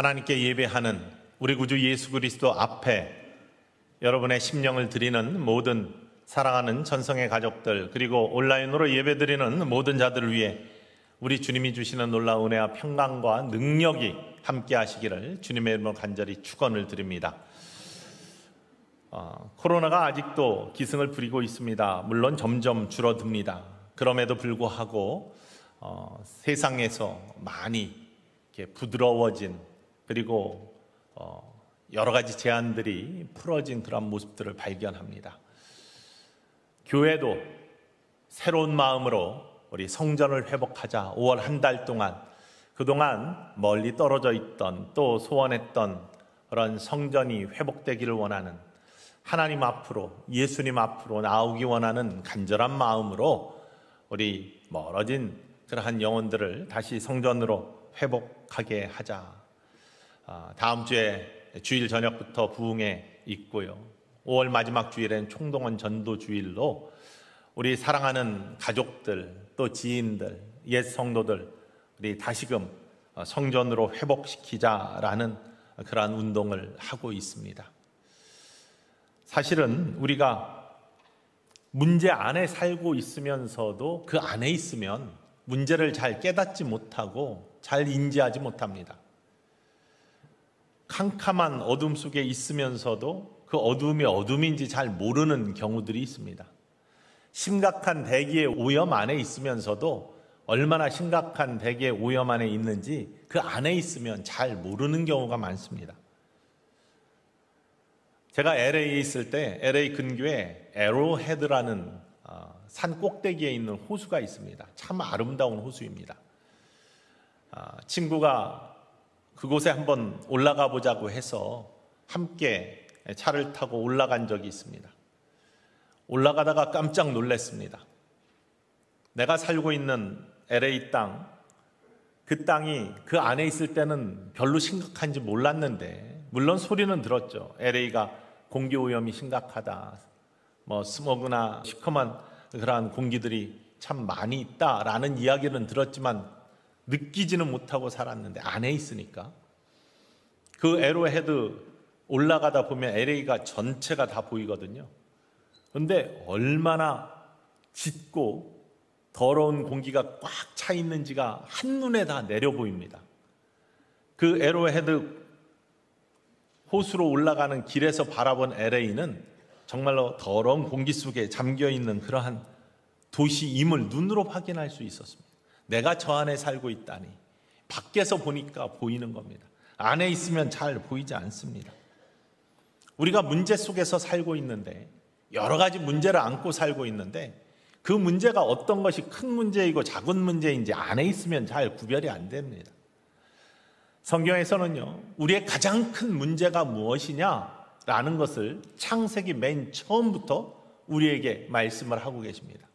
하나님께 예배하는 우리 구주 예수 그리스도 앞에 여러분의 심령을 드리는 모든 사랑하는 전성의 가족들, 그리고 온라인으로 예배드리는 모든 자들을 위해 우리 주님이 주시는 놀라운 은혜와 평강과 능력이 함께 하시기를 주님의 이름으로 간절히 축원을 드립니다. 코로나가 아직도 기승을 부리고 있습니다. 물론 점점 줄어듭니다. 그럼에도 불구하고 세상에서 많이 이렇게 부드러워진, 그리고 여러 가지 제한들이 풀어진 그런 모습들을 발견합니다. 교회도 새로운 마음으로 우리 성전을 회복하자. 5월 한 달 동안 그동안 멀리 떨어져 있던, 또 소원했던 그런 성전이 회복되기를 원하는, 하나님 앞으로, 예수님 앞으로 나오기 원하는 간절한 마음으로 우리 멀어진 그러한 영혼들을 다시 성전으로 회복하게 하자. 다음 주에 주일 저녁부터 부흥회 있고요. 5월 마지막 주일엔 총동원 전도 주일로 우리 사랑하는 가족들, 또 지인들, 옛 성도들 우리 다시금 성전으로 회복시키자라는 그러한 운동을 하고 있습니다. 사실은 우리가 문제 안에 살고 있으면서도 그 안에 있으면 문제를 잘 깨닫지 못하고 잘 인지하지 못합니다. 캄캄한 어둠 속에 있으면서도 그 어둠이 어둠인지 잘 모르는 경우들이 있습니다. 심각한 대기의 오염 안에 있으면서도 얼마나 심각한 대기의 오염 안에 있는지 그 안에 있으면 잘 모르는 경우가 많습니다. 제가 LA에 있을 때 LA 근교에 에로헤드라는 산 꼭대기에 있는 호수가 있습니다. 참 아름다운 호수입니다. 친구가 그곳에 한번 올라가 보자고 해서 함께 차를 타고 올라간 적이 있습니다. 올라가다가 깜짝 놀랐습니다. 내가 살고 있는 LA 땅, 그 땅이 그 안에 있을 때는 별로 심각한지 몰랐는데, 물론 소리는 들었죠. LA가 공기 오염이 심각하다, 스모그나 시커먼 그러한 공기들이 참 많이 있다라는 이야기는 들었지만 느끼지는 못하고 살았는데, 안에 있으니까 그 에로헤드 올라가다 보면 LA가 전체가 다 보이거든요. 그런데 얼마나 짙고 더러운 공기가 꽉 차 있는지가 한눈에 다 내려 보입니다. 그 에로헤드 호수로 올라가는 길에서 바라본 LA는 정말로 더러운 공기 속에 잠겨있는 그러한 도시임을 눈으로 확인할 수 있었습니다. 내가 저 안에 살고 있다니. 밖에서 보니까 보이는 겁니다. 안에 있으면 잘 보이지 않습니다. 우리가 문제 속에서 살고 있는데, 여러 가지 문제를 안고 살고 있는데, 그 문제가 어떤 것이 큰 문제이고 작은 문제인지 안에 있으면 잘 구별이 안 됩니다. 성경에서는요, 우리의 가장 큰 문제가 무엇이냐라는 것을 창세기 맨 처음부터 우리에게 말씀을 하고 계십니다.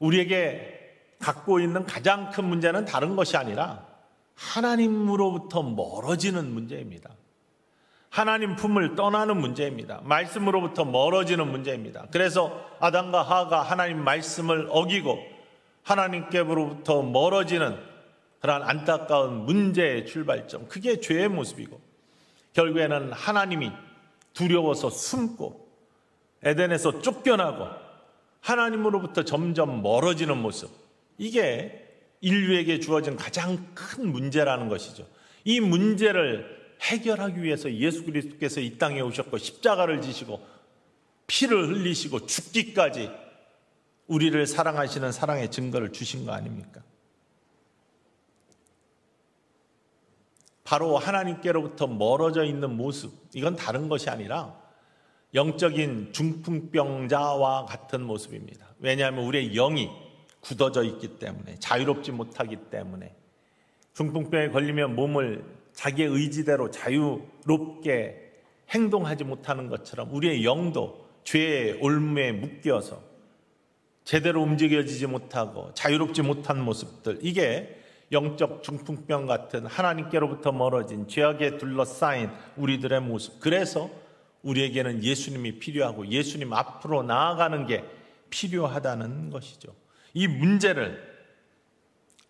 우리에게 갖고 있는 가장 큰 문제는 다른 것이 아니라 하나님으로부터 멀어지는 문제입니다. 하나님 품을 떠나는 문제입니다. 말씀으로부터 멀어지는 문제입니다. 그래서 아담과 하와가 하나님 말씀을 어기고 하나님께로부터 멀어지는 그러한 안타까운 문제의 출발점, 그게 죄의 모습이고, 결국에는 하나님이 두려워서 숨고 에덴에서 쫓겨나고 하나님으로부터 점점 멀어지는 모습, 이게 인류에게 주어진 가장 큰 문제라는 것이죠. 이 문제를 해결하기 위해서 예수 그리스도께서 이 땅에 오셨고 십자가를 지시고 피를 흘리시고 죽기까지 우리를 사랑하시는 사랑의 증거를 주신 거 아닙니까? 바로 하나님께로부터 멀어져 있는 모습, 이건 다른 것이 아니라 영적인 중풍병자와 같은 모습입니다. 왜냐하면 우리의 영이 굳어져 있기 때문에, 자유롭지 못하기 때문에. 중풍병에 걸리면 몸을 자기의 의지대로 자유롭게 행동하지 못하는 것처럼 우리의 영도 죄의 올무에 묶여서 제대로 움직여지지 못하고 자유롭지 못한 모습들, 이게 영적 중풍병 같은 하나님께로부터 멀어진 죄악에 둘러싸인 우리들의 모습. 그래서 우리에게는 예수님이 필요하고 예수님 앞으로 나아가는 게 필요하다는 것이죠. 이 문제를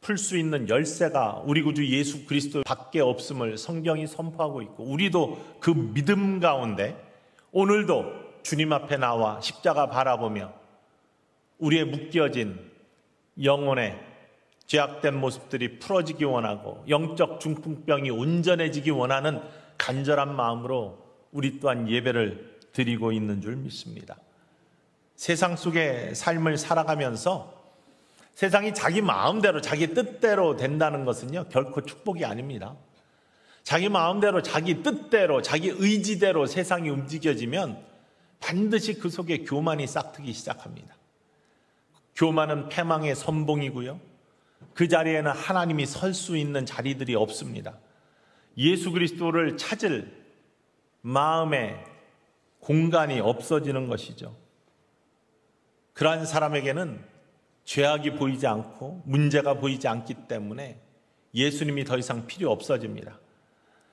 풀 수 있는 열쇠가 우리 구주 예수 그리스도 밖에 없음을 성경이 선포하고 있고, 우리도 그 믿음 가운데 오늘도 주님 앞에 나와 십자가 바라보며 우리의 묶여진 영혼의 죄악된 모습들이 풀어지기 원하고 영적 중풍병이 온전해지기 원하는 간절한 마음으로 우리 또한 예배를 드리고 있는 줄 믿습니다. 세상 속의 삶을 살아가면서 세상이 자기 마음대로 자기 뜻대로 된다는 것은요, 결코 축복이 아닙니다. 자기 마음대로 자기 뜻대로 자기 의지대로 세상이 움직여지면 반드시 그 속에 교만이 싹트기 시작합니다. 교만은 패망의 선봉이고요, 그 자리에는 하나님이 설 수 있는 자리들이 없습니다. 예수 그리스도를 찾을 마음의 공간이 없어지는 것이죠. 그러한 사람에게는 죄악이 보이지 않고 문제가 보이지 않기 때문에 예수님이 더 이상 필요 없어집니다.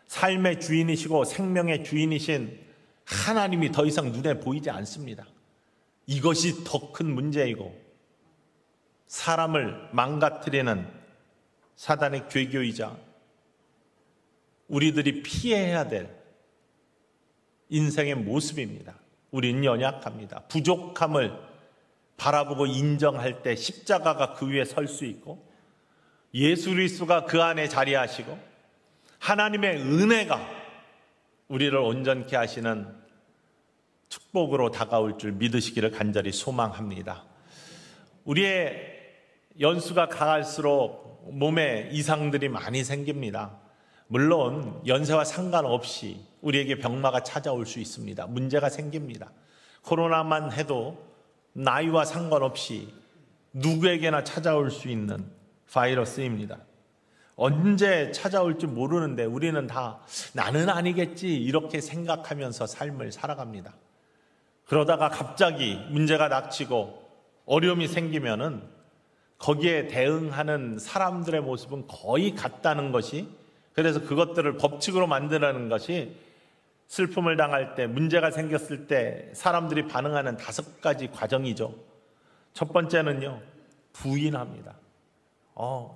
삶의 주인이시고 생명의 주인이신 하나님이 더 이상 눈에 보이지 않습니다. 이것이 더 큰 문제이고 사람을 망가뜨리는 사단의 괴교이자 우리들이 피해야 될 인생의 모습입니다. 우리는 연약합니다. 부족함을 바라보고 인정할 때 십자가가 그 위에 설 수 있고, 예수 그리스도가 그 안에 자리하시고 하나님의 은혜가 우리를 온전케 하시는 축복으로 다가올 줄 믿으시기를 간절히 소망합니다. 우리의 연수가 가갈수록 몸에 이상들이 많이 생깁니다. 물론 연세와 상관없이 우리에게 병마가 찾아올 수 있습니다. 문제가 생깁니다. 코로나만 해도 나이와 상관없이 누구에게나 찾아올 수 있는 바이러스입니다. 언제 찾아올지 모르는데 우리는 다 나는 아니겠지 이렇게 생각하면서 삶을 살아갑니다. 그러다가 갑자기 문제가 닥치고 어려움이 생기면은 거기에 대응하는 사람들의 모습은 거의 같다는 것이, 그래서 그것들을 법칙으로 만드는 것이 슬픔을 당할 때, 문제가 생겼을 때 사람들이 반응하는 5가지 과정이죠. 첫 번째는요, 부인합니다.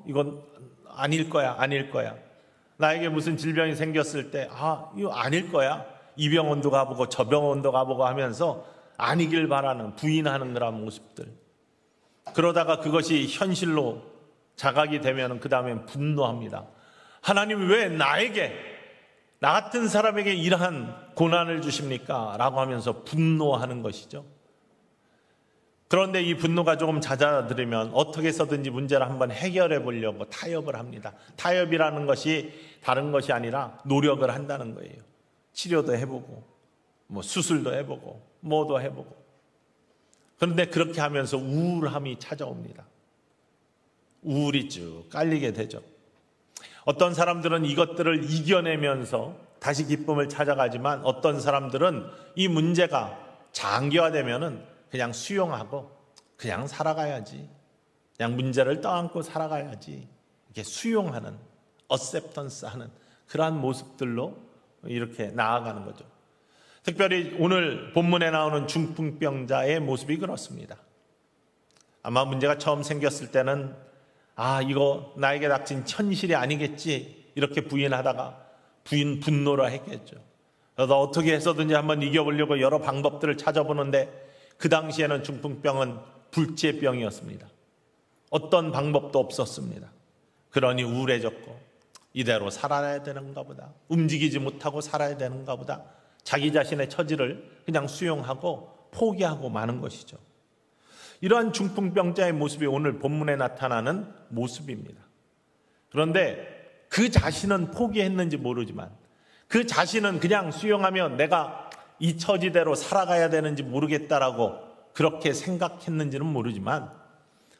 이건 아닐 거야, 아닐 거야. 나에게 무슨 질병이 생겼을 때, 이거 아닐 거야. 이 병원도 가보고 저 병원도 가보고 하면서 아니길 바라는, 부인하는 그런 모습들. 그러다가 그것이 현실로 자각이 되면 그 다음엔 분노합니다. 하나님이 왜 나에게, 나 같은 사람에게 이러한 고난을 주십니까? 라고 하면서 분노하는 것이죠. 그런데 이 분노가 조금 잦아들면 어떻게 해서든지 문제를 한번 해결해 보려고 타협을 합니다. 타협이라는 것이 다른 것이 아니라 노력을 한다는 거예요. 치료도 해보고 수술도 해보고 뭐도 해보고. 그런데 그렇게 하면서 우울함이 찾아옵니다. 우울이 쭉 깔리게 되죠. 어떤 사람들은 이것들을 이겨내면서 다시 기쁨을 찾아가지만, 어떤 사람들은 이 문제가 장기화되면은 그냥 수용하고 그냥 살아가야지, 그냥 문제를 떠안고 살아가야지, 이렇게 수용하는, 어셉턴스 하는 그러한 모습들로 이렇게 나아가는 거죠. 특별히 오늘 본문에 나오는 중풍병자의 모습이 그렇습니다. 아마 문제가 처음 생겼을 때는 이거 나에게 닥친 현실이 아니겠지 이렇게 부인하다가 분노를 했겠죠. 그래서 어떻게 해서든지 한번 이겨보려고 여러 방법들을 찾아보는데, 그 당시에는 중풍병은 불치병이었습니다. 어떤 방법도 없었습니다. 그러니 우울해졌고, 이대로 살아야 되는가 보다, 움직이지 못하고 살아야 되는가 보다, 자기 자신의 처지를 그냥 수용하고 포기하고 마는 것이죠. 이러한 중풍병자의 모습이 오늘 본문에 나타나는 모습입니다. 그런데 그 자신은 포기했는지 모르지만, 그 자신은 그냥 수용하며 내가 이 처지대로 살아가야 되는지 모르겠다라고 그렇게 생각했는지는 모르지만,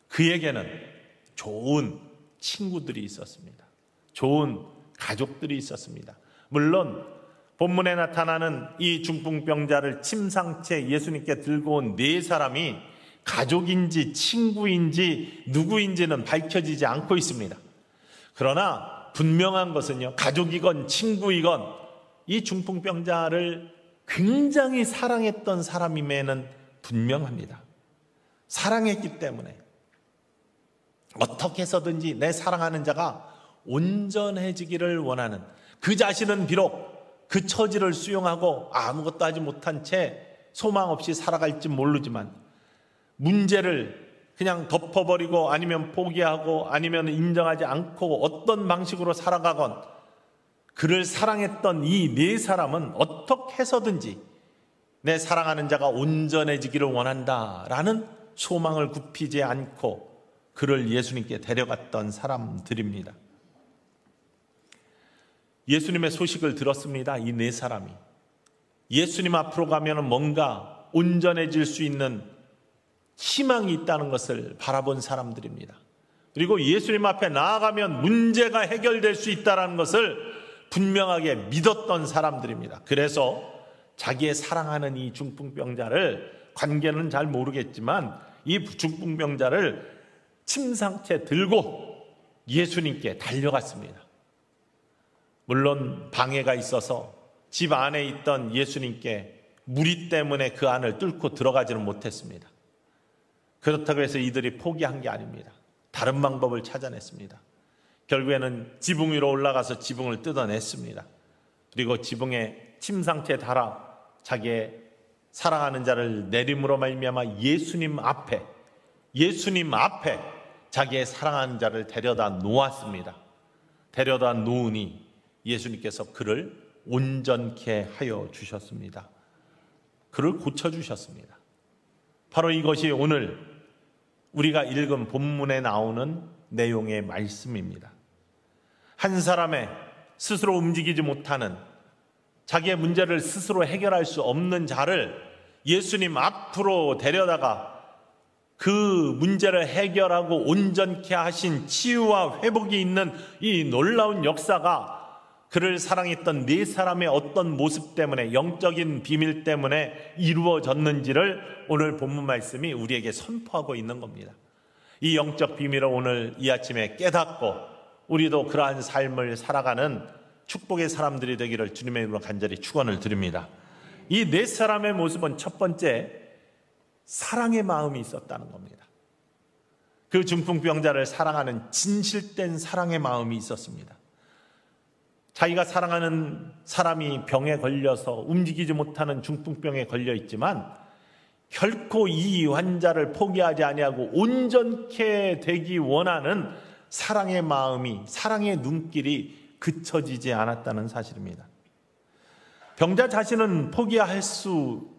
그에게는 좋은 친구들이 있었습니다. 좋은 가족들이 있었습니다. 물론 본문에 나타나는 이 중풍병자를 침상채 예수님께 들고 온 4사람이 가족인지 친구인지 누구인지는 밝혀지지 않고 있습니다. 그러나 분명한 것은요, 가족이건 친구이건 이 중풍병자를 굉장히 사랑했던 사람임에는 분명합니다. 사랑했기 때문에 어떻게 해서든지 내 사랑하는 자가 온전해지기를 원하는, 그 자신은 비록 그 처지를 수용하고 아무것도 하지 못한 채 소망 없이 살아갈지 모르지만 문제를 그냥 덮어버리고 아니면 포기하고 아니면 인정하지 않고 어떤 방식으로 살아가건 그를 사랑했던 이 네 사람은 어떻게 해서든지 내 사랑하는 자가 온전해지기를 원한다라는 소망을 굽히지 않고 그를 예수님께 데려갔던 사람들입니다. 예수님의 소식을 들었습니다. 이 네 사람이 예수님 앞으로 가면 뭔가 온전해질 수 있는 희망이 있다는 것을 바라본 사람들입니다. 그리고 예수님 앞에 나아가면 문제가 해결될 수 있다는 것을 분명하게 믿었던 사람들입니다. 그래서 자기의 사랑하는 이 중풍병자를, 관계는 잘 모르겠지만 이 중풍병자를 침상째 들고 예수님께 달려갔습니다. 물론 방해가 있어서 집 안에 있던 예수님께 무리 때문에 그 안을 뚫고 들어가지는 못했습니다. 그렇다고 해서 이들이 포기한 게 아닙니다. 다른 방법을 찾아냈습니다. 결국에는 지붕 위로 올라가서 지붕을 뜯어냈습니다. 그리고 지붕에 침상째 달아 자기의 사랑하는 자를 내림으로 말미암아 예수님 앞에 자기의 사랑하는 자를 데려다 놓았습니다. 데려다 놓으니 예수님께서 그를 온전케 하여 주셨습니다. 그를 고쳐주셨습니다. 바로 이것이 오늘 우리가 읽은 본문에 나오는 내용의 말씀입니다. 한 사람의 스스로 움직이지 못하는, 자기의 문제를 스스로 해결할 수 없는 자를 예수님 앞으로 데려다가 그 문제를 해결하고 온전케 하신 치유와 회복이 있는 이 놀라운 역사가 그를 사랑했던 네 사람의 어떤 모습 때문에, 영적인 비밀 때문에 이루어졌는지를 오늘 본문 말씀이 우리에게 선포하고 있는 겁니다. 이 영적 비밀을 오늘 이 아침에 깨닫고 우리도 그러한 삶을 살아가는 축복의 사람들이 되기를 주님의 이름으로 간절히 축원을 드립니다. 이 네 사람의 모습은 첫 번째, 사랑의 마음이 있었다는 겁니다. 그 중풍병자를 사랑하는 진실된 사랑의 마음이 있었습니다. 자기가 사랑하는 사람이 병에 걸려서 움직이지 못하는 중풍병에 걸려 있지만 결코 이 환자를 포기하지 아니하고 온전케 되기 원하는 사랑의 마음이, 사랑의 눈길이 그쳐지지 않았다는 사실입니다. 병자 자신은 포기할 수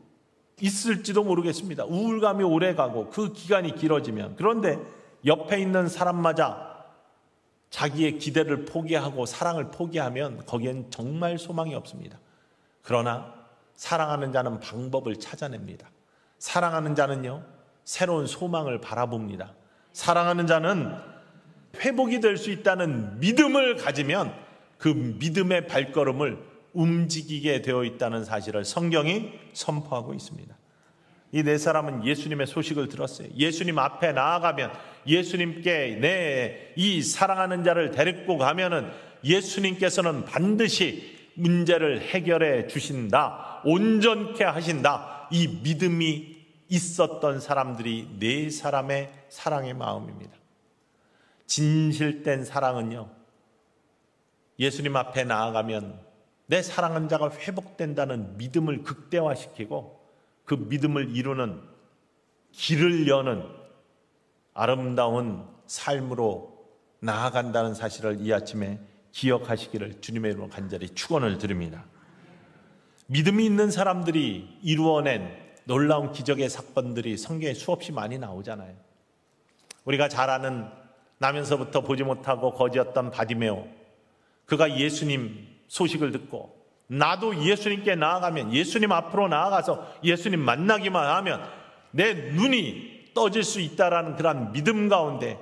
있을지도 모르겠습니다. 우울감이 오래가고 그 기간이 길어지면. 그런데 옆에 있는 사람마저 자기의 기대를 포기하고 사랑을 포기하면 거기엔 정말 소망이 없습니다. 그러나 사랑하는 자는 방법을 찾아냅니다. 사랑하는 자는요, 새로운 소망을 바라봅니다. 사랑하는 자는 회복이 될 수 있다는 믿음을 가지면 그 믿음의 발걸음을 움직이게 되어 있다는 사실을 성경이 선포하고 있습니다. 이 네 사람은 예수님의 소식을 들었어요. 예수님 앞에 나아가면, 예수님께 내 이 사랑하는 자를 데리고 가면은 예수님께서는 반드시 문제를 해결해 주신다, 온전케 하신다. 이 믿음이 있었던 사람들이 네 사람의 사랑의 마음입니다. 진실된 사랑은요, 예수님 앞에 나아가면 내 사랑하는 자가 회복된다는 믿음을 극대화시키고 그 믿음을 이루는, 길을 여는 아름다운 삶으로 나아간다는 사실을 이 아침에 기억하시기를 주님의 이름으로 간절히 축원을 드립니다. 믿음이 있는 사람들이 이루어낸 놀라운 기적의 사건들이 성경에 수없이 많이 나오잖아요. 우리가 잘 아는, 나면서부터 보지 못하고 거지였던 바디메오, 그가 예수님 소식을 듣고 나도 예수님께 나아가면, 예수님 앞으로 나아가서 예수님 만나기만 하면 내 눈이 떠질 수 있다라는 그런 믿음 가운데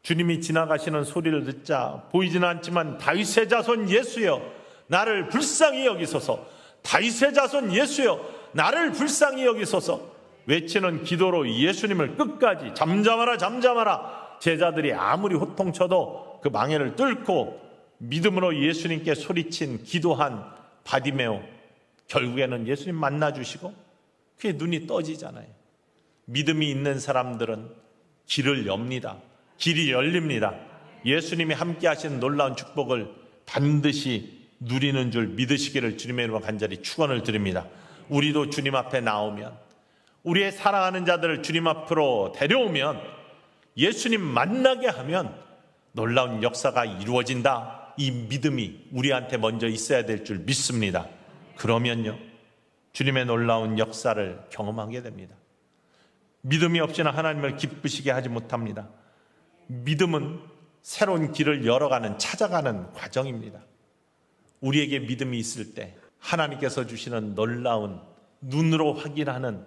주님이 지나가시는 소리를 듣자 보이지는 않지만 다윗의 자손 예수여 나를 불쌍히 여기소서, 다윗의 자손 예수여 나를 불쌍히 여기소서 외치는 기도로 예수님을 끝까지 잠잠하라 잠잠하라, 제자들이 아무리 호통쳐도 그 망해를 뚫고 믿음으로 예수님께 소리친 기도한 바디메오, 결국에는 예수님 만나주시고 그의 눈이 떠지잖아요. 믿음이 있는 사람들은 길을 엽니다. 길이 열립니다. 예수님이 함께 하시는 놀라운 축복을 반드시 누리는 줄 믿으시기를 주님의 이름으로 간절히 축원을 드립니다. 우리도 주님 앞에 나오면, 우리의 사랑하는 자들을 주님 앞으로 데려오면, 예수님 만나게 하면 놀라운 역사가 이루어진다. 이 믿음이 우리한테 먼저 있어야 될 줄 믿습니다. 그러면요, 주님의 놀라운 역사를 경험하게 됩니다. 믿음이 없이는 하나님을 기쁘시게 하지 못합니다. 믿음은 새로운 길을 열어가는, 찾아가는 과정입니다. 우리에게 믿음이 있을 때 하나님께서 주시는 놀라운, 눈으로 확인하는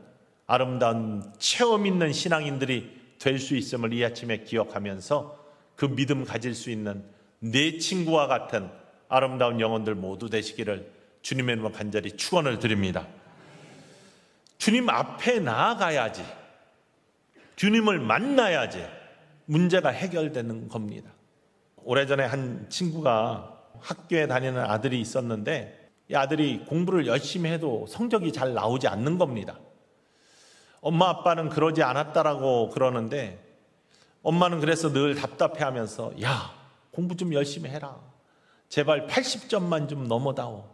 아름다운 체험 있는 신앙인들이 될 수 있음을 이 아침에 기억하면서 그 믿음 가질 수 있는 내 친구와 같은 아름다운 영혼들 모두 되시기를 주님의 이름으로 간절히 축원을 드립니다. 주님 앞에 나아가야지, 주님을 만나야지 문제가 해결되는 겁니다. 오래전에 한 친구가 학교에 다니는 아들이 있었는데, 이 아들이 공부를 열심히 해도 성적이 잘 나오지 않는 겁니다. 엄마 아빠는 그러지 않았다라고 그러는데, 엄마는 그래서 늘 답답해하면서, 야, 공부 좀 열심히 해라, 제발 80점만 좀 넘어다오.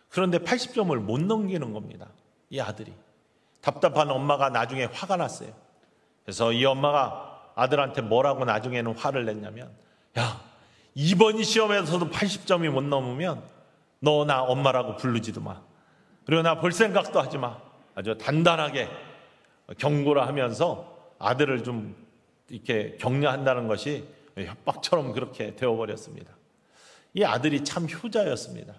그런데 80점을 못 넘기는 겁니다. 이 아들이. 답답한 엄마가 나중에 화가 났어요. 그래서 이 엄마가 아들한테 뭐라고 나중에는 화를 냈냐면, 야, 이번 시험에서도 80점이 못 넘으면 너 나 엄마라고 부르지도 마, 그리고 나 볼 생각도 하지 마. 아주 단단하게 경고를 하면서 아들을 좀 이렇게 격려한다는 것이 협박처럼 그렇게 되어버렸습니다. 이 아들이 참 효자였습니다.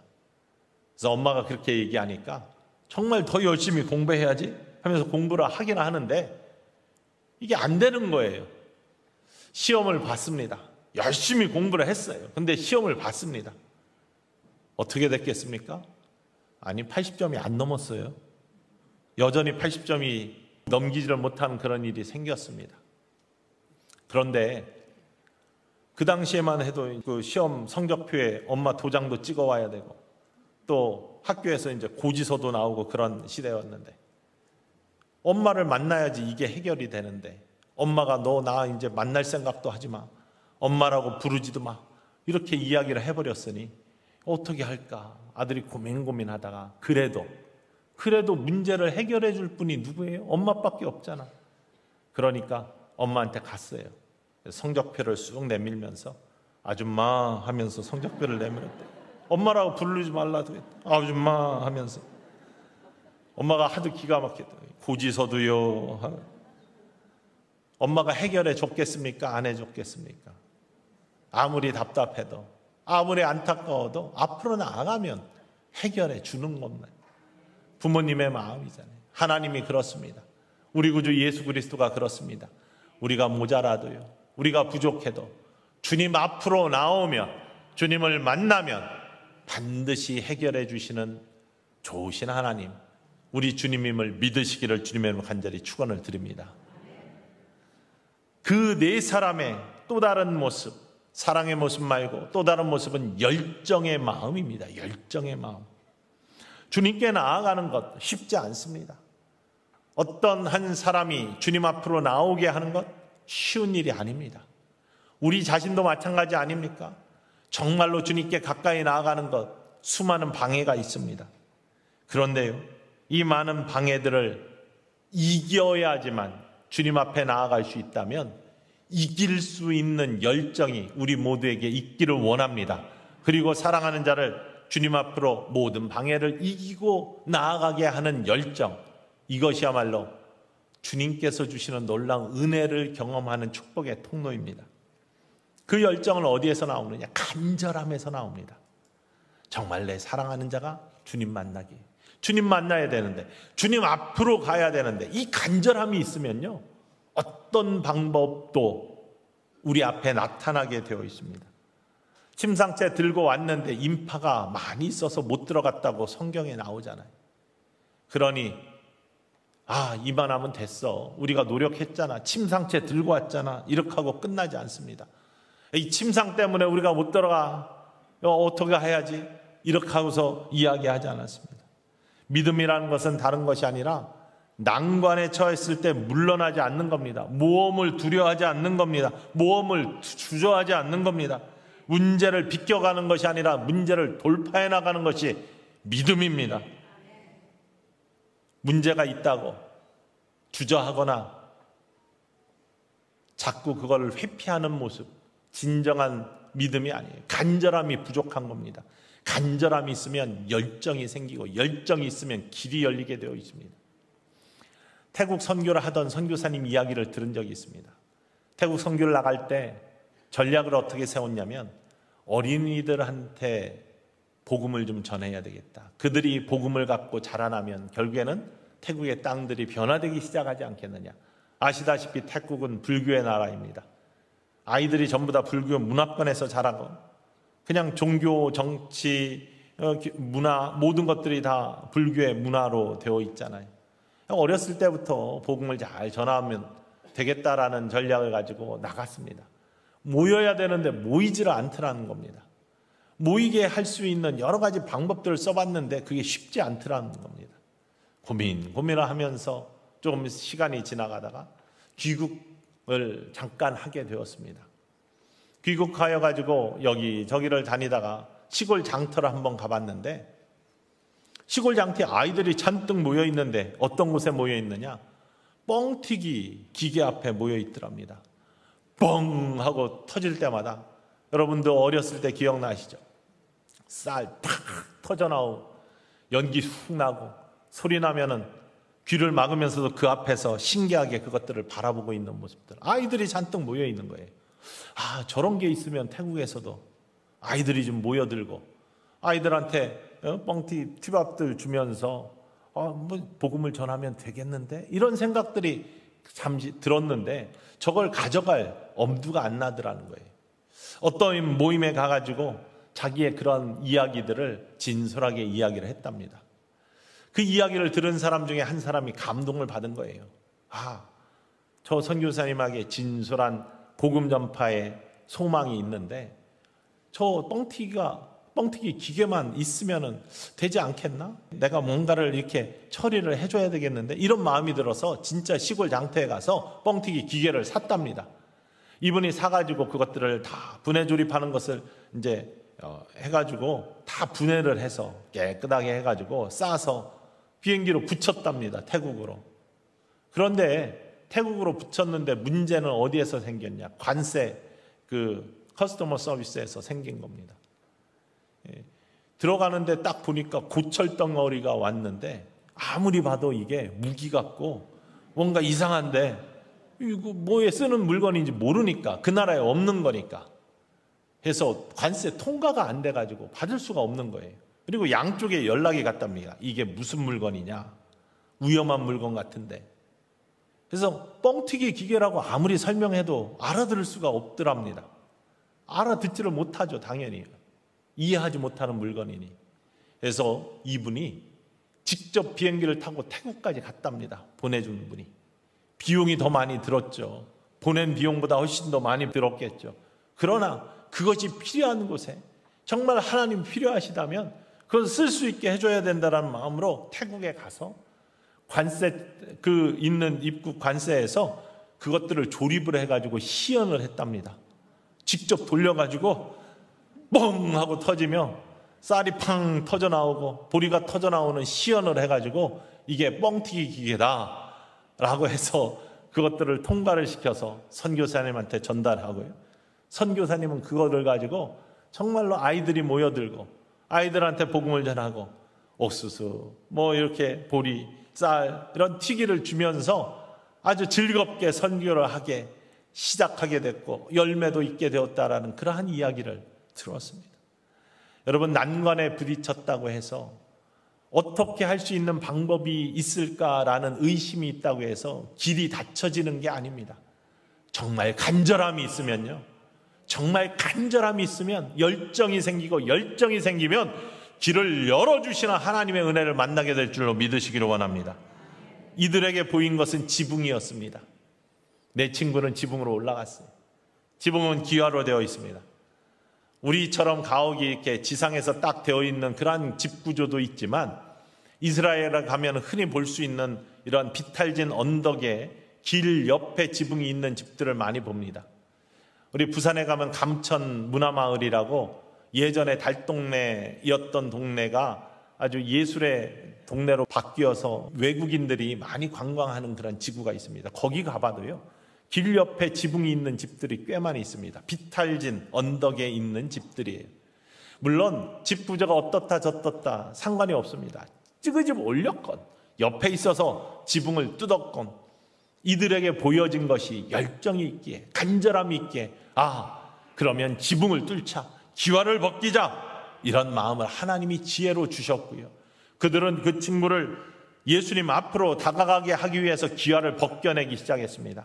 그래서 엄마가 그렇게 얘기하니까 정말 더 열심히 공부해야지 하면서 공부를 하긴 하는데 이게 안 되는 거예요. 시험을 봤습니다. 열심히 공부를 했어요. 근데 시험을 봤습니다. 어떻게 됐겠습니까? 아니, 80점이 안 넘었어요. 여전히 80점이 넘기지를 못한 그런 일이 생겼습니다. 그런데 그 당시에만 해도 그 시험 성적표에 엄마 도장도 찍어와야 되고, 또 학교에서 이제 고지서도 나오고 그런 시대였는데, 엄마를 만나야지 이게 해결이 되는데, 엄마가 너 나 이제 만날 생각도 하지 마, 엄마라고 부르지도 마, 이렇게 이야기를 해버렸으니 어떻게 할까 아들이 고민하다가 그래도 문제를 해결해 줄 분이 누구예요? 엄마밖에 없잖아. 그러니까 엄마한테 갔어요. 성적표를 쑥 내밀면서 아줌마 하면서 성적표를 내밀었대. 엄마라고 부르지 말라도 했다. 아줌마 하면서. 엄마가 하도 기가 막혔다. 고지서도요. 엄마가 해결해 줬겠습니까? 안 해줬겠습니까? 아무리 답답해도, 아무리 안타까워도 앞으로 나아가면 해결해 주는 것만 부모님의 마음이잖아요. 하나님이 그렇습니다. 우리 구주 예수 그리스도가 그렇습니다. 우리가 모자라도요, 우리가 부족해도 주님 앞으로 나오면, 주님을 만나면 반드시 해결해 주시는 좋으신 하나님, 우리 주님임을 믿으시기를 주님의 이름으로 간절히 축원을 드립니다. 그 네 사람의 또 다른 모습, 사랑의 모습 말고 또 다른 모습은 열정의 마음입니다. 열정의 마음. 주님께 나아가는 것 쉽지 않습니다. 어떤 한 사람이 주님 앞으로 나오게 하는 것 쉬운 일이 아닙니다. 우리 자신도 마찬가지 아닙니까? 정말로 주님께 가까이 나아가는 것 수많은 방해가 있습니다. 그런데요, 이 많은 방해들을 이겨야지만 주님 앞에 나아갈 수 있다면 이길 수 있는 열정이 우리 모두에게 있기를 원합니다. 그리고 사랑하는 자를 주님 앞으로 모든 방해를 이기고 나아가게 하는 열정, 이것이야말로 주님께서 주시는 놀라운 은혜를 경험하는 축복의 통로입니다. 그 열정은 어디에서 나오느냐? 간절함에서 나옵니다. 정말 내 사랑하는 자가 주님 만나기, 주님 만나야 되는데, 주님 앞으로 가야 되는데, 이 간절함이 있으면요, 어떤 방법도 우리 앞에 나타나게 되어 있습니다. 침상째 들고 왔는데 인파가 많이 있어서 못 들어갔다고 성경에 나오잖아요. 그러니 이만하면 됐어, 우리가 노력했잖아, 침상째 들고 왔잖아, 이렇게 하고 끝나지 않습니다. 이 침상 때문에 우리가 못 들어가, 어떻게 해야지, 이렇게 하고서 이야기하지 않았습니다. 믿음이라는 것은 다른 것이 아니라 난관에 처했을 때 물러나지 않는 겁니다. 모험을 두려워하지 않는 겁니다. 모험을 주저하지 않는 겁니다. 문제를 비껴가는 것이 아니라 문제를 돌파해 나가는 것이 믿음입니다. 문제가 있다고 주저하거나 자꾸 그걸 회피하는 모습, 진정한 믿음이 아니에요. 간절함이 부족한 겁니다. 간절함이 있으면 열정이 생기고, 열정이 있으면 길이 열리게 되어 있습니다. 태국 선교를 하던 선교사님 이야기를 들은 적이 있습니다. 태국 선교를 나갈 때 전략을 어떻게 세웠냐면, 어린이들한테 복음을 좀 전해야 되겠다. 그들이 복음을 갖고 자라나면 결국에는 태국의 땅들이 변화되기 시작하지 않겠느냐. 아시다시피 태국은 불교의 나라입니다. 아이들이 전부 다 불교 문화권에서 자라고, 그냥 종교, 정치, 문화 모든 것들이 다 불교의 문화로 되어 있잖아요. 어렸을 때부터 복음을 잘 전하면 되겠다라는 전략을 가지고 나갔습니다. 모여야 되는데 모이지를 않더라는 겁니다. 모이게 할 수 있는 여러 가지 방법들을 써봤는데 그게 쉽지 않더라는 겁니다. 고민을 하면서 조금 시간이 지나가다가 귀국을 잠깐 하게 되었습니다. 귀국하여 가지고 여기저기를 다니다가 시골 장터를 한번 가봤는데, 시골 장터에 아이들이 잔뜩 모여 있는데 어떤 곳에 모여 있느냐? 뻥튀기 기계 앞에 모여 있더랍니다. 뻥 하고 터질 때마다, 여러분도 어렸을 때 기억나시죠? 쌀 팍 터져 나오고 연기 훅 나고 소리 나면은 귀를 막으면서도 그 앞에서 신기하게 그것들을 바라보고 있는 모습들. 아이들이 잔뜩 모여 있는 거예요. 아, 저런 게 있으면 태국에서도 아이들이 좀 모여들고 아이들한테 뻥튀 티밥들 주면서 뭐 복음을 전하면 되겠는데, 이런 생각들이 잠시 들었는데 저걸 가져갈 엄두가 안 나더라는 거예요. 어떤 모임에 가가지고 자기의 그런 이야기들을 진솔하게 이야기를 했답니다. 그 이야기를 들은 사람 중에 한 사람이 감동을 받은 거예요. 아, 저 선교사님에게 진솔한 복음 전파의 소망이 있는데 저 뻥튀기 기계만 있으면 되지 않겠나? 내가 뭔가를 이렇게 처리를 해줘야 되겠는데, 이런 마음이 들어서 진짜 시골 장터에 가서 뻥튀기 기계를 샀답니다. 이분이 사가지고 그것들을 다 분해 조립하는 것을 이제 해가지고 다 분해를 해서 깨끗하게 해가지고 싸서 비행기로 붙였답니다. 태국으로. 그런데 태국으로 붙였는데 문제는 어디에서 생겼냐? 관세, 커스터머 서비스에서 생긴 겁니다. 들어가는데 딱 보니까 고철덩어리가 왔는데 아무리 봐도 이게 무기 같고 뭔가 이상한데, 이거 뭐에 쓰는 물건인지 모르니까, 그 나라에 없는 거니까 해서 관세 통과가 안 돼가지고 받을 수가 없는 거예요. 그리고 양쪽에 연락이 갔답니다. 이게 무슨 물건이냐, 위험한 물건 같은데. 그래서 뻥튀기 기계라고 아무리 설명해도 알아들을 수가 없더랍니다. 알아듣지를 못하죠. 당연히 이해하지 못하는 물건이니. 그래서 이분이 직접 비행기를 타고 태국까지 갔답니다. 보내준 분이. 비용이 더 많이 들었죠. 보낸 비용보다 훨씬 더 많이 들었겠죠. 그러나 그것이 필요한 곳에 정말 하나님 필요하시다면 그것을 쓸 수 있게 해줘야 된다는 마음으로 태국에 가서 관세, 있는 입국 관세에서 그것들을 조립을 해가지고 시연을 했답니다. 직접 돌려가지고 뻥 하고 터지며 쌀이 팡 터져 나오고 보리가 터져 나오는 시연을 해가지고 이게 뻥튀기 기계다 라고 해서 그것들을 통과를 시켜서 선교사님한테 전달하고요. 선교사님은 그거를 가지고 정말로 아이들이 모여들고 아이들한테 복음을 전하고 옥수수, 뭐 이렇게 보리, 쌀 이런 튀기를 주면서 아주 즐겁게 선교를 하게 시작하게 됐고 열매도 있게 되었다라는 그러한 이야기를 들었습니다. 여러분, 난관에 부딪혔다고 해서 어떻게 할 수 있는 방법이 있을까라는 의심이 있다고 해서 길이 닫혀지는 게 아닙니다. 정말 간절함이 있으면요, 정말 간절함이 있으면 열정이 생기고, 열정이 생기면 길을 열어주시는 하나님의 은혜를 만나게 될 줄로 믿으시기를 원합니다. 이들에게 보인 것은 지붕이었습니다. 내 친구는 지붕으로 올라갔어요. 지붕은 기와로 되어 있습니다. 우리처럼 가옥이 이렇게 지상에서 딱 되어 있는 그러한 집 구조도 있지만, 이스라엘에 가면 흔히 볼 수 있는 이런 비탈진 언덕에 길 옆에 지붕이 있는 집들을 많이 봅니다. 우리 부산에 가면 감천 문화마을이라고 예전에 달동네였던 동네가 아주 예술의 동네로 바뀌어서 외국인들이 많이 관광하는 그런 지구가 있습니다. 거기 가봐도요, 길 옆에 지붕이 있는 집들이 꽤 많이 있습니다. 비탈진 언덕에 있는 집들이에요. 물론 집 구조가 어떻다 저떻다 상관이 없습니다. 찌그집 올렸건 옆에 있어서 지붕을 뜯었건 이들에게 보여진 것이 열정이 있기에, 간절함이 있기에, 그러면 지붕을 뚫자, 기와를 벗기자, 이런 마음을 하나님이 지혜로 주셨고요. 그들은 그 친구를 예수님 앞으로 다가가게 하기 위해서 기와를 벗겨내기 시작했습니다.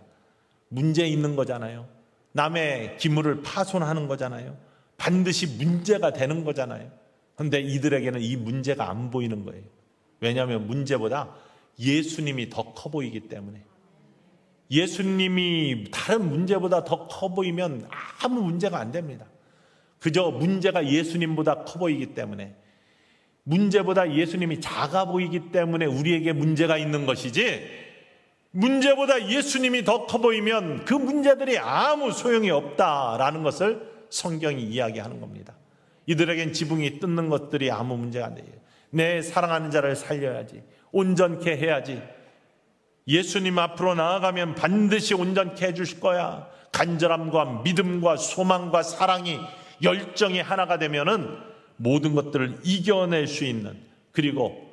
문제 있는 거잖아요. 남의 기물을 파손하는 거잖아요. 반드시 문제가 되는 거잖아요. 그런데 이들에게는 이 문제가 안 보이는 거예요. 왜냐하면 문제보다 예수님이 더 커 보이기 때문에. 예수님이 다른 문제보다 더 커 보이면 아무 문제가 안 됩니다. 그저 문제가 예수님보다 커 보이기 때문에, 문제보다 예수님이 작아 보이기 때문에 우리에게 문제가 있는 것이지, 문제보다 예수님이 더 커 보이면 그 문제들이 아무 소용이 없다라는 것을 성경이 이야기하는 겁니다. 이들에겐 지붕이 뜯는 것들이 아무 문제가 안 돼요. 내 사랑하는 자를 살려야지, 온전케 해야지, 예수님 앞으로 나아가면 반드시 온전케 해주실 거야. 간절함과 믿음과 소망과 사랑이, 열정이 하나가 되면은 모든 것들을 이겨낼 수 있는, 그리고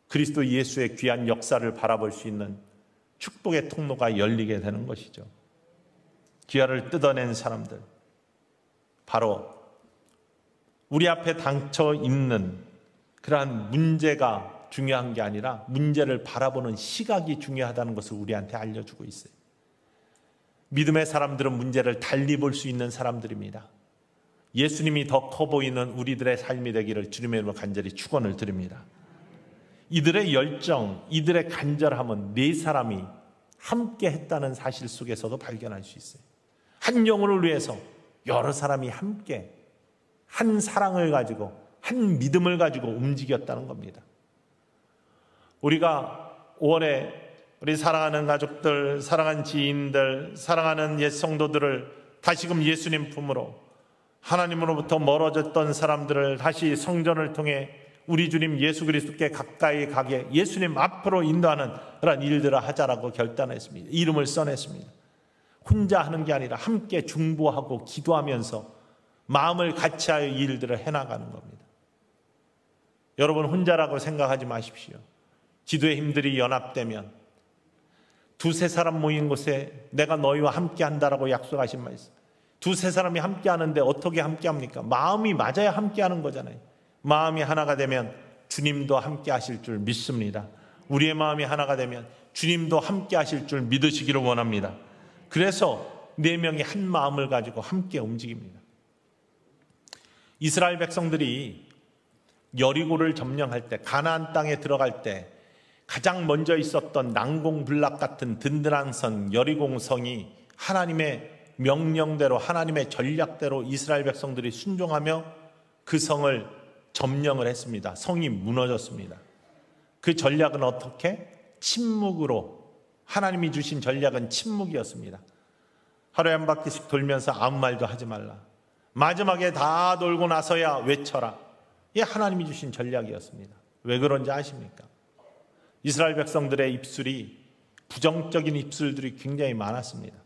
그리스도 예수의 귀한 역사를 바라볼 수 있는 축복의 통로가 열리게 되는 것이죠. 기와를 뜯어낸 사람들, 바로 우리 앞에 닥쳐 있는 그러한 문제가 중요한 게 아니라 문제를 바라보는 시각이 중요하다는 것을 우리한테 알려주고 있어요. 믿음의 사람들은 문제를 달리 볼 수 있는 사람들입니다. 예수님이 더 커 보이는 우리들의 삶이 되기를 주님의 이름으로 간절히 축원을 드립니다. 이들의 열정, 이들의 간절함은 네 사람이 함께 했다는 사실 속에서도 발견할 수 있어요. 한 영혼을 위해서 여러 사람이 함께 한 사랑을 가지고, 한 믿음을 가지고 움직였다는 겁니다. 우리가 5월에 우리 사랑하는 가족들, 사랑하는 지인들, 사랑하는 옛 성도들을 다시금 예수님 품으로, 하나님으로부터 멀어졌던 사람들을 다시 성전을 통해 우리 주님 예수 그리스도께 가까이 가게 예수님 앞으로 인도하는 그런 일들을 하자라고 결단했습니다. 이름을 써냈습니다. 혼자 하는 게 아니라 함께 중보하고 기도하면서 마음을 같이하여 이 일들을 해나가는 겁니다. 여러분, 혼자라고 생각하지 마십시오. 기도의 힘들이 연합되면, 두세 사람 모인 곳에 내가 너희와 함께 한다라고 약속하신 말씀, 두세 사람이 함께 하는데 어떻게 함께 합니까? 마음이 맞아야 함께 하는 거잖아요. 마음이 하나가 되면 주님도 함께 하실 줄 믿습니다. 우리의 마음이 하나가 되면 주님도 함께 하실 줄 믿으시기를 원합니다. 그래서 4명이 한 마음을 가지고 함께 움직입니다. 이스라엘 백성들이 여리고를 점령할 때, 가나안 땅에 들어갈 때 가장 먼저 있었던 난공불락 같은 든든한 성 여리고성이 하나님의 명령대로, 하나님의 전략대로 이스라엘 백성들이 순종하며 그 성을 점령을 했습니다. 성이 무너졌습니다. 그 전략은 어떻게? 침묵으로. 하나님이 주신 전략은 침묵이었습니다. 하루에 한 바퀴씩 돌면서 아무 말도 하지 말라. 마지막에 다 돌고 나서야 외쳐라. 이게 하나님이 주신 전략이었습니다. 왜 그런지 아십니까? 이스라엘 백성들의 입술이, 부정적인 입술들이 굉장히 많았습니다.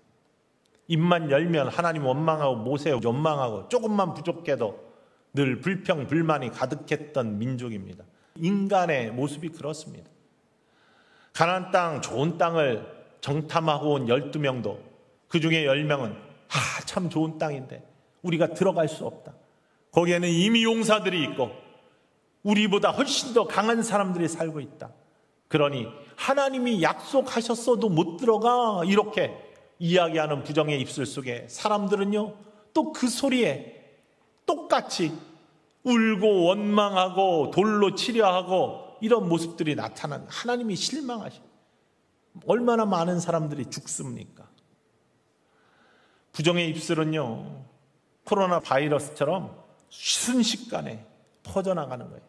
입만 열면 하나님 원망하고 모세 원망하고, 조금만 부족해도 늘 불평, 불만이 가득했던 민족입니다. 인간의 모습이 그렇습니다. 가나안 땅, 좋은 땅을 정탐하고 온 12명도 그 중에 10명은 참 좋은 땅인데 우리가 들어갈 수 없다. 거기에는 이미 용사들이 있고 우리보다 훨씬 더 강한 사람들이 살고 있다. 그러니 하나님이 약속하셨어도 못 들어가, 이렇게 이야기하는 부정의 입술 속에 사람들은요, 또 그 소리에 똑같이 울고 원망하고 돌로 치려하고 이런 모습들이 나타나는, 하나님이 실망하시고 얼마나 많은 사람들이 죽습니까? 부정의 입술은요, 코로나 바이러스처럼 순식간에 퍼져나가는 거예요.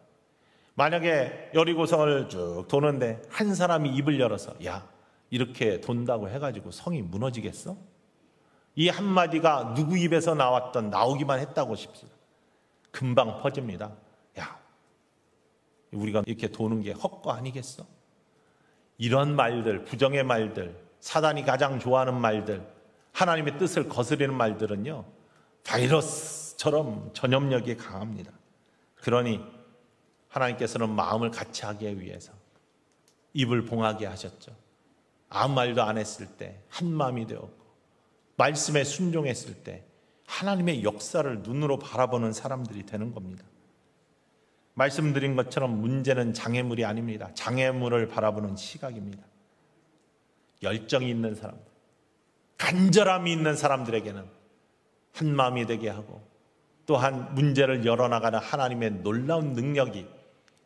만약에 여리고성을 쭉 도는데 한 사람이 입을 열어서 야, 이렇게 돈다고 해가지고 성이 무너지겠어? 이 한마디가 누구 입에서 나오기만 했다고 싶습니다. 금방 퍼집니다. 야, 우리가 이렇게 도는 게 헛거 아니겠어? 이런 말들, 부정의 말들, 사단이 가장 좋아하는 말들, 하나님의 뜻을 거스르는 말들은요, 바이러스처럼 전염력이 강합니다. 그러니 하나님께서는 마음을 같이 하기 위해서 입을 봉하게 하셨죠. 아무 말도 안 했을 때 한 마음이 되었고, 말씀에 순종했을 때 하나님의 역사를 눈으로 바라보는 사람들이 되는 겁니다. 말씀드린 것처럼 문제는 장애물이 아닙니다. 장애물을 바라보는 시각입니다. 열정이 있는 사람들, 간절함이 있는 사람들에게는 한 마음이 되게 하고, 또한 문제를 열어나가는 하나님의 놀라운 능력이,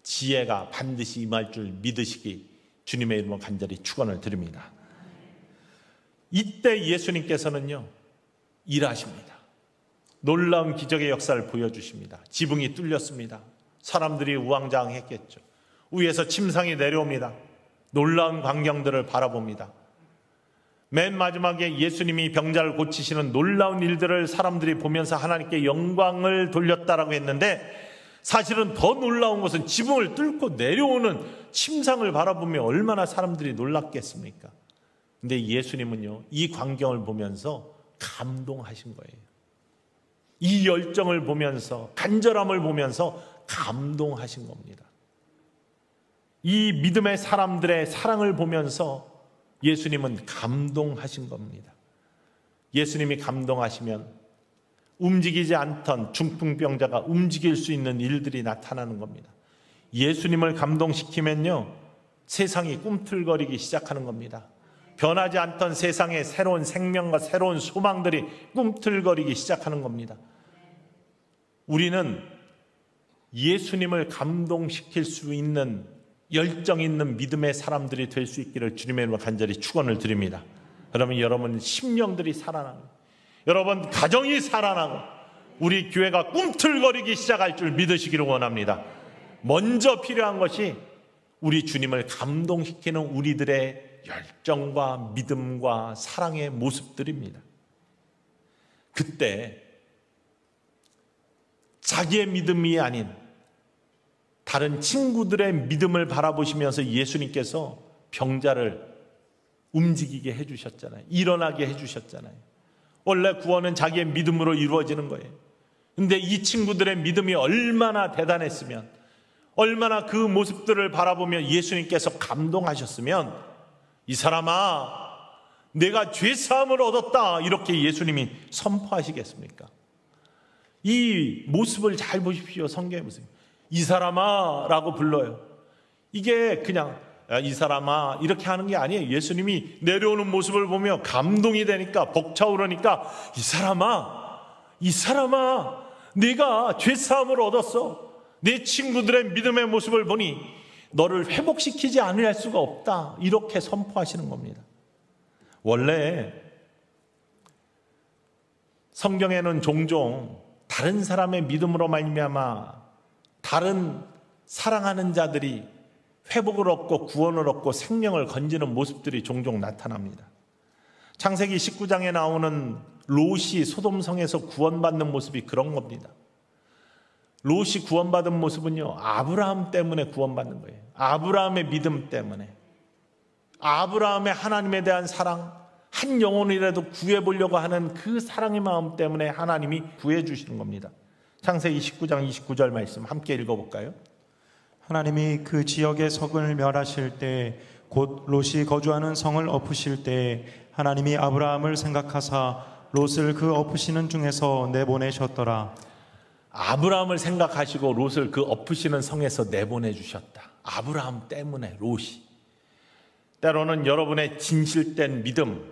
지혜가 반드시 임할 줄 믿으시기 주님의 이름으로 간절히 축원을 드립니다. 이때 예수님께서는요, 일하십니다. 놀라운 기적의 역사를 보여주십니다. 지붕이 뚫렸습니다. 사람들이 우왕좌왕했겠죠. 위에서 침상이 내려옵니다. 놀라운 광경들을 바라봅니다. 맨 마지막에 예수님이 병자를 고치시는 놀라운 일들을 사람들이 보면서 하나님께 영광을 돌렸다라고 했는데, 사실은 더 놀라운 것은 지붕을 뚫고 내려오는 침상을 바라보며 얼마나 사람들이 놀랐겠습니까? 근데 예수님은요, 이 광경을 보면서 감동하신 거예요. 이 열정을 보면서, 간절함을 보면서 감동하신 겁니다. 이 믿음의 사람들의 사랑을 보면서 예수님은 감동하신 겁니다. 예수님이 감동하시면 움직이지 않던 중풍병자가 움직일 수 있는 일들이 나타나는 겁니다. 예수님을 감동시키면요, 세상이 꿈틀거리기 시작하는 겁니다. 변하지 않던 세상에 새로운 생명과 새로운 소망들이 꿈틀거리기 시작하는 겁니다. 우리는 예수님을 감동시킬 수 있는 열정 있는 믿음의 사람들이 될 수 있기를 주님의 이름으로 간절히 축원을 드립니다. 그러면 여러분 심령들이 살아나고, 여러분 가정이 살아나고, 우리 교회가 꿈틀거리기 시작할 줄 믿으시기를 원합니다. 먼저 필요한 것이 우리 주님을 감동시키는 우리들의 열정과 믿음과 사랑의 모습들입니다. 그때 자기의 믿음이 아닌 다른 친구들의 믿음을 바라보시면서 예수님께서 병자를 움직이게 해주셨잖아요. 일어나게 해주셨잖아요. 원래 구원은 자기의 믿음으로 이루어지는 거예요. 근데 이 친구들의 믿음이 얼마나 대단했으면, 얼마나 그 모습들을 바라보며 예수님께서 감동하셨으면, 이 사람아, 내가 죄사함을 얻었다, 이렇게 예수님이 선포하시겠습니까? 이 모습을 잘 보십시오. 성경에 보세요. 이 사람아 라고 불러요. 이게 그냥 이 사람아 이렇게 하는 게 아니에요. 예수님이 내려오는 모습을 보며 감동이 되니까, 벅차오르니까, 이 사람아 네가 죄사함을 얻었어. 내 친구들의 믿음의 모습을 보니 너를 회복시키지 않을 수가 없다, 이렇게 선포하시는 겁니다. 원래 성경에는 종종 다른 사람의 믿음으로 말미암아 다른 사랑하는 자들이 회복을 얻고 구원을 얻고 생명을 건지는 모습들이 종종 나타납니다. 창세기 19장에 나오는 롯이 소돔성에서 구원받는 모습이 그런 겁니다. 롯이 구원받은 모습은요, 아브라함 때문에 구원받는 거예요. 아브라함의 믿음 때문에, 아브라함의 하나님에 대한 사랑, 한 영혼이라도 구해보려고 하는 그 사랑의 마음 때문에 하나님이 구해주시는 겁니다. 창세기 19장 29절 말씀 함께 읽어볼까요? 하나님이 그 지역의 석을 멸하실 때, 곧 롯이 거주하는 성을 엎으실 때 하나님이 아브라함을 생각하사 롯을 그 엎으시는 중에서 내보내셨더라. 아브라함을 생각하시고 롯을 그 엎으시는 성에서 내보내주셨다. 아브라함 때문에 롯이. 때로는 여러분의 진실된 믿음,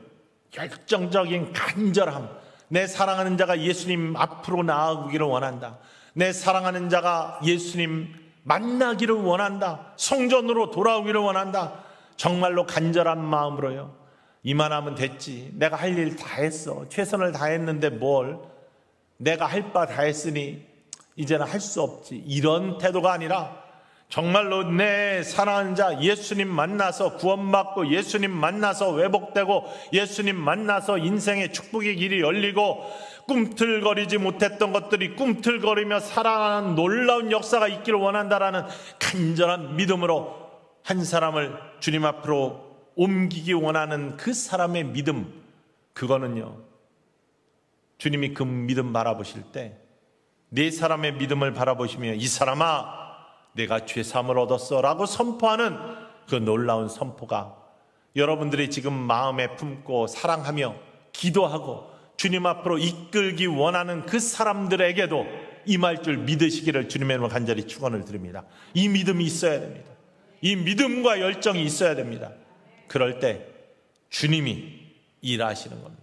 결정적인 간절함, 내 사랑하는 자가 예수님 앞으로 나아가기를 원한다, 내 사랑하는 자가 예수님 만나기를 원한다, 성전으로 돌아오기를 원한다, 정말로 간절한 마음으로요, 이만하면 됐지, 내가 할 일 다 했어, 최선을 다했는데 뭘, 내가 할 바 다 했으니 이제는 할 수 없지, 이런 태도가 아니라 정말로 내 사랑하는 자 예수님 만나서 구원받고 예수님 만나서 회복되고 예수님 만나서 인생의 축복의 길이 열리고 꿈틀거리지 못했던 것들이 꿈틀거리며 살아가는 놀라운 역사가 있기를 원한다라는 간절한 믿음으로 한 사람을 주님 앞으로 옮기기 원하는 그 사람의 믿음, 그거는요, 주님이 그 믿음 바라보실 때 네 사람의 믿음을 바라보시며 이 사람아 내가 죄사함을 얻었어 라고 선포하는 그 놀라운 선포가 여러분들이 지금 마음에 품고 사랑하며 기도하고 주님 앞으로 이끌기 원하는 그 사람들에게도 임할 줄 믿으시기를 주님의 이름으로 간절히 축원을 드립니다. 이 믿음이 있어야 됩니다. 이 믿음과 열정이 있어야 됩니다. 그럴 때 주님이 일하시는 겁니다.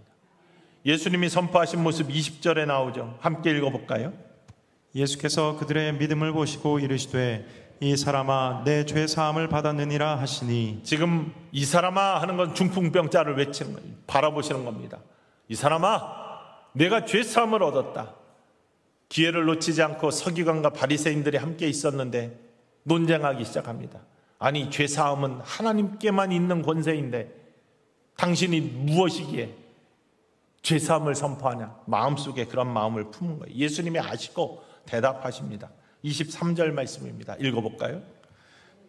예수님이 선포하신 모습 20절에 나오죠. 함께 읽어볼까요? 예수께서 그들의 믿음을 보시고 이르시되 이 사람아 내 죄 사함을 받았느니라 하시니. 지금 이 사람아 하는 건 중풍병자를 외치는 거예요. 바라보시는 겁니다. 이 사람아 내가 죄 사함을 얻었다. 기회를 놓치지 않고 서기관과 바리새인들이 함께 있었는데 논쟁하기 시작합니다. 아니 죄 사함은 하나님께만 있는 권세인데 당신이 무엇이기에 죄 사함을 선포하냐. 마음속에 그런 마음을 품은 거예요. 예수님이 아시고 대답하십니다. 23절 말씀입니다. 읽어볼까요?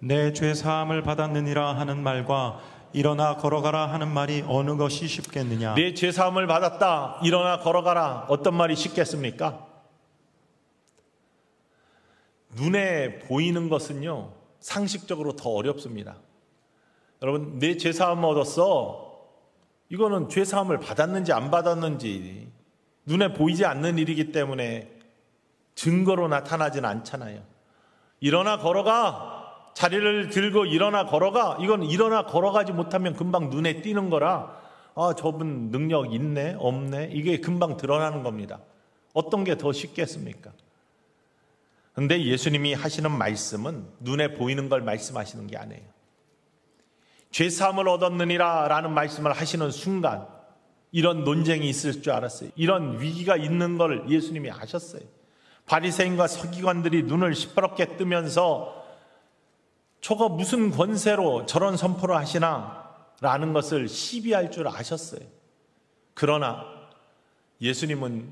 내 죄 사함을 받았느니라 하는 말과 일어나 걸어가라 하는 말이 어느 것이 쉽겠느냐. 내 죄 사함을 받았다. 일어나 걸어가라. 어떤 말이 쉽겠습니까? 눈에 보이는 것은요 상식적으로 더 어렵습니다. 여러분 내 죄 사함을 얻었어. 이거는 죄 사함을 받았는지 안 받았는지 눈에 보이지 않는 일이기 때문에 증거로 나타나진 않잖아요. 일어나 걸어가. 자리를 들고 일어나 걸어가. 이건 일어나 걸어가지 못하면 금방 눈에 띄는 거라 저분 능력 있네 없네 이게 금방 드러나는 겁니다. 어떤 게 더 쉽겠습니까? 그런데 예수님이 하시는 말씀은 눈에 보이는 걸 말씀하시는 게 아니에요. 죄사함을 얻었느니라 라는 말씀을 하시는 순간 이런 논쟁이 있을 줄 알았어요. 이런 위기가 있는 걸 예수님이 아셨어요. 바리새인과 서기관들이 눈을 시퍼렇게 뜨면서 저가 무슨 권세로 저런 선포를 하시나 라는 것을 시비할 줄 아셨어요. 그러나 예수님은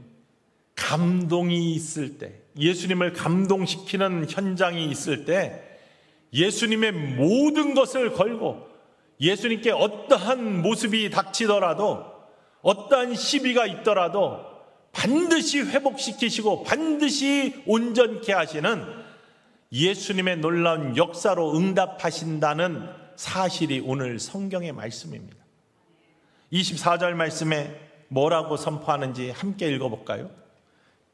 감동이 있을 때, 예수님을 감동시키는 현장이 있을 때 예수님의 모든 것을 걸고 예수님께 어떠한 모습이 닥치더라도 어떠한 시비가 있더라도 반드시 회복시키시고 반드시 온전케 하시는 예수님의 놀라운 역사로 응답하신다는 사실이 오늘 성경의 말씀입니다. 24절 말씀에 뭐라고 선포하는지 함께 읽어볼까요?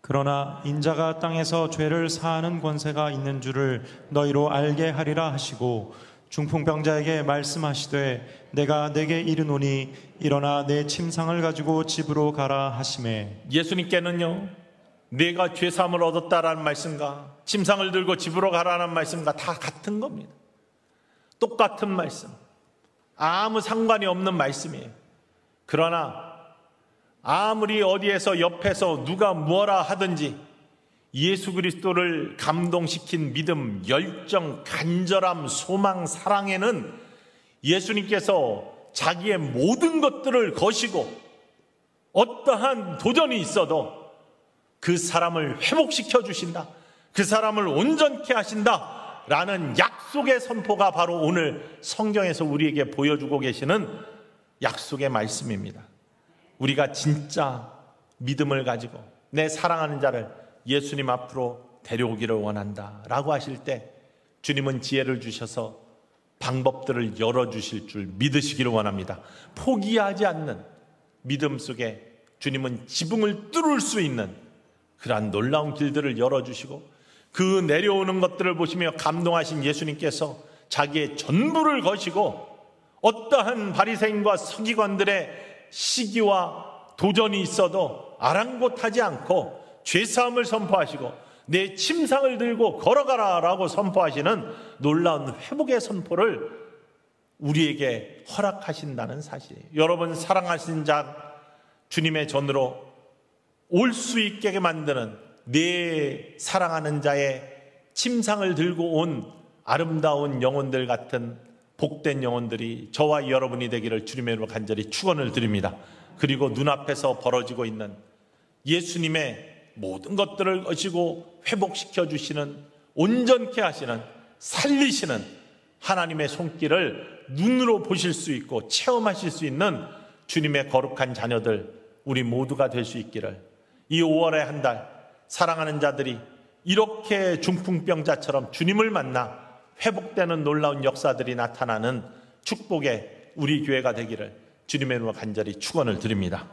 그러나 인자가 땅에서 죄를 사하는 권세가 있는 줄을 너희로 알게 하리라 하시고 중풍병자에게 말씀하시되 내가 내게 이르노니 일어나 내 침상을 가지고 집으로 가라 하시매. 예수님께는요 내가 죄사함을 얻었다라는 말씀과 침상을 들고 집으로 가라는 말씀과 다 같은 겁니다. 똑같은 말씀, 아무 상관이 없는 말씀이에요. 그러나 아무리 어디에서 옆에서 누가 뭐라 하든지 예수 그리스도를 감동시킨 믿음, 열정, 간절함, 소망, 사랑에는 예수님께서 자기의 모든 것들을 거시고 어떠한 도전이 있어도 그 사람을 회복시켜 주신다. 그 사람을 온전케 하신다. 라는 약속의 선포가 바로 오늘 성경에서 우리에게 보여주고 계시는 약속의 말씀입니다. 우리가 진짜 믿음을 가지고 내 사랑하는 자를 예수님 앞으로 데려오기를 원한다 라고 하실 때 주님은 지혜를 주셔서 방법들을 열어주실 줄 믿으시기를 원합니다. 포기하지 않는 믿음 속에 주님은 지붕을 뚫을 수 있는 그러한 놀라운 길들을 열어주시고 그 내려오는 것들을 보시며 감동하신 예수님께서 자기의 전부를 거시고 어떠한 바리새인과 서기관들의 시기와 도전이 있어도 아랑곳하지 않고 죄사함을 선포하시고 내 침상을 들고 걸어가라 라고 선포하시는 놀라운 회복의 선포를 우리에게 허락하신다는 사실이에요. 여러분 사랑하신 자 주님의 전으로 올 수 있게 만드는 내 사랑하는 자의 침상을 들고 온 아름다운 영혼들 같은 복된 영혼들이 저와 여러분이 되기를 주님의 이름으로 간절히 축원을 드립니다. 그리고 눈앞에서 벌어지고 있는 예수님의 모든 것들을 거시고 회복시켜 주시는, 온전케 하시는, 살리시는 하나님의 손길을 눈으로 보실 수 있고 체험하실 수 있는 주님의 거룩한 자녀들, 우리 모두가 될 수 있기를, 이 5월의 한 달 사랑하는 자들이 이렇게 중풍병자처럼 주님을 만나 회복되는 놀라운 역사들이 나타나는 축복의 우리 교회가 되기를 주님의 이름으로 간절히 축원을 드립니다.